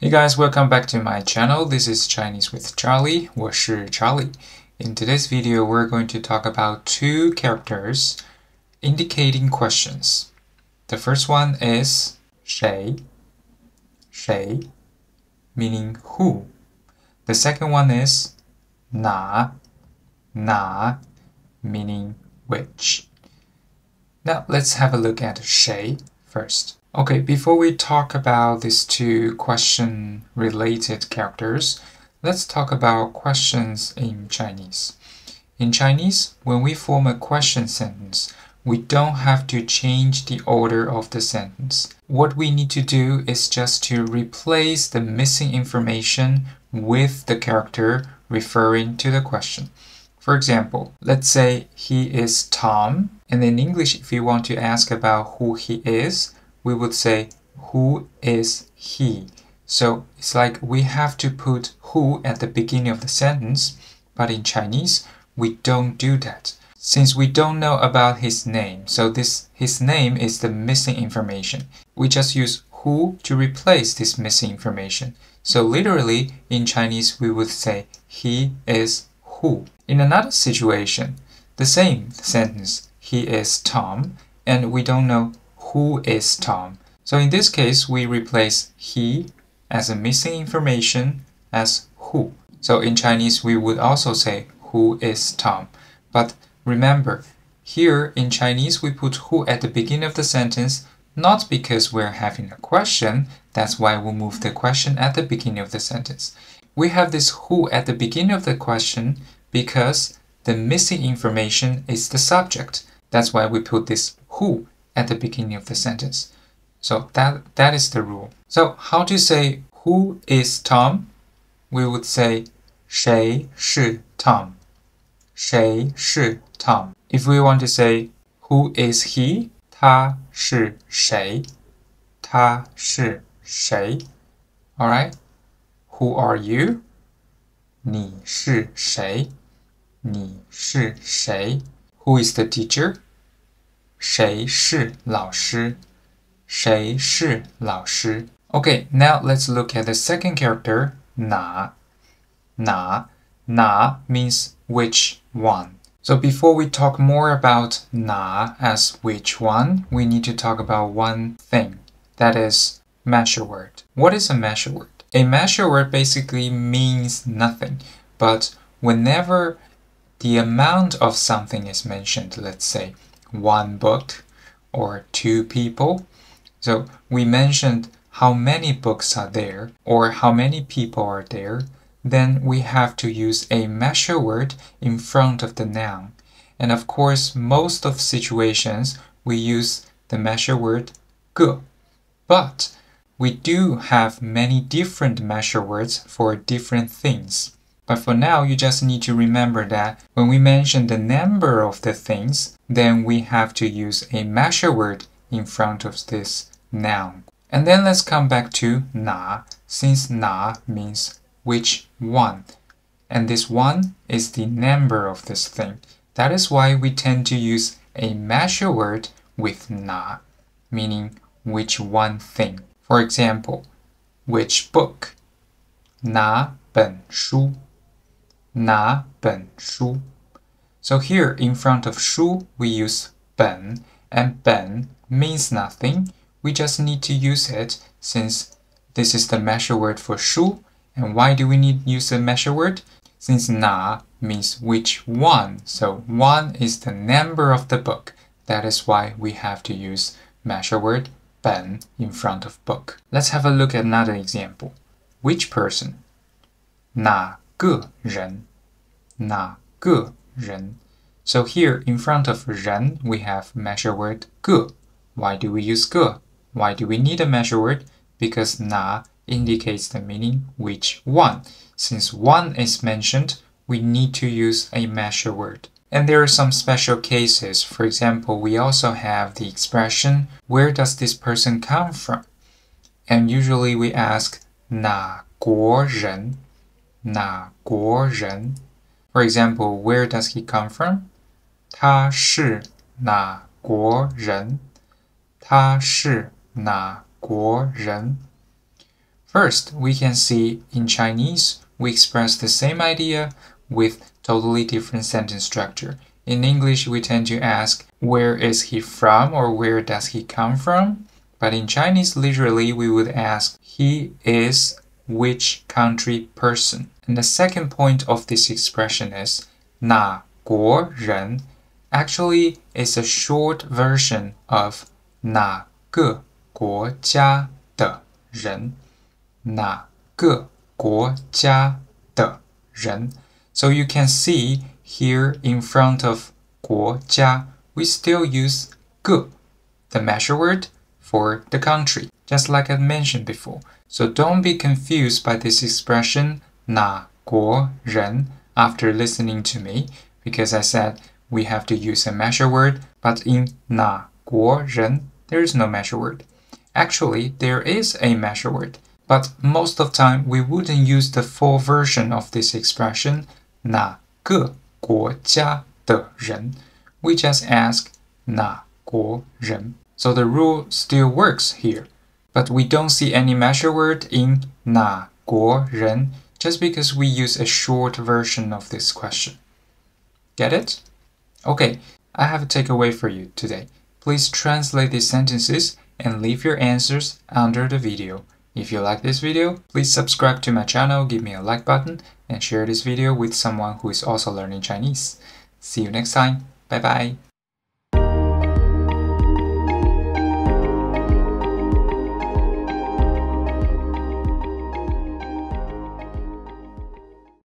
Hey guys, welcome back to my channel. This is Chinese with Charlie. 我是 Charlie. In today's video, we're going to talk about two characters indicating questions. The first one is 谁, meaning who. The second one is 哪, meaning which. Now let's have a look at 谁 first. Okay, before we talk about these two question-related characters, let's talk about questions in Chinese. In Chinese, when we form a question sentence, we don't have to change the order of the sentence. What we need to do is just to replace the missing information with the character referring to the question. For example, let's say he is Tom, and in English, if you want to ask about who he is, we would say, who is he? So it's like we have to put who at the beginning of the sentence, but in Chinese, we don't do that. Since we don't know about his name, so his name is the missing information. We just use who to replace this missing information. So literally, in Chinese, we would say, he is who. In another situation, the same sentence, he is Tom, and we don't know who is Tom. So in this case, we replace he as a missing information as who. So in Chinese, we would also say who is Tom. But remember, here in Chinese, we put who at the beginning of the sentence, not because we're having a question. That's why we move the question at the beginning of the sentence. We have this who at the beginning of the question because the missing information is the subject. That's why we put this who at the beginning of the sentence. So that is the rule. So how to say who is Tom? We would say 谁是 Tom? 谁是 Tom? If we want to say who is he? 他是谁? 他是谁? Alright? Who are you? 你是谁? 你是谁? Who is the teacher? 谁是老师? 谁是老师? Okay, now let's look at the second character, 哪. 哪 means which one. So before we talk more about 哪 as which one, we need to talk about one thing. That is measure word. What is a measure word? A measure word basically means nothing, but whenever the amount of something is mentioned, let's say one book or two people. So we mentioned how many books are there or how many people are there. Then we have to use a measure word in front of the noun. And of course, most of situations we use the measure word 个. But we do have many different measure words for different things. But for now, you just need to remember that when we mention the number of the things, then we have to use a measure word in front of this noun. And then let's come back to 哪, since 哪 means which one. And this one is the number of this thing. That is why we tend to use a measure word with 哪, meaning which one thing. For example, which book? 哪本书? 哪本书? So here in front of 书 we use 本, and 本 means nothing. We just need to use it since this is the measure word for 书. And why do we need to use the measure word? Since 哪 means which one. So 1 is the number of the book. That is why we have to use measure word 本 in front of book. Let's have a look at another example. Which person? 哪个人? 哪个人? So here in front of 人 we have measure word 个. Why do we use 个? Why do we need a measure word? Because 哪 indicates the meaning which one. Since one is mentioned, we need to use a measure word. And there are some special cases. For example, we also have the expression, where does this person come from? And usually we ask, 哪国人? 哪国人? For example, where does he come from? 他是哪国人? 他是哪国人? First, we can see in Chinese, we express the same idea with totally different sentence structure. In English, we tend to ask, where is he from or where does he come from? But in Chinese, literally, we would ask, he is which country person? And the second point of this expression is 哪国人. Actually, it's a short version of 哪个国家的人. 哪个国家的人. So you can see here in front of 国家, we still use 个, the measure word for the country, just like I mentioned before. So don't be confused by this expression 哪国人 after listening to me, because I said we have to use a measure word, but in 哪国人 there is no measure word. Actually, there is a measure word, but most of the time we wouldn't use the full version of this expression 哪个国家的人. We just ask 哪国人. So the rule still works here, but we don't see any measure word in 哪国人 just because we use a short version of this question. Get it? Okay, I have a takeaway for you today. Please translate these sentences and leave your answers under the video. If you like this video, please subscribe to my channel, give me a like button, and share this video with someone who is also learning Chinese. See you next time. Bye bye.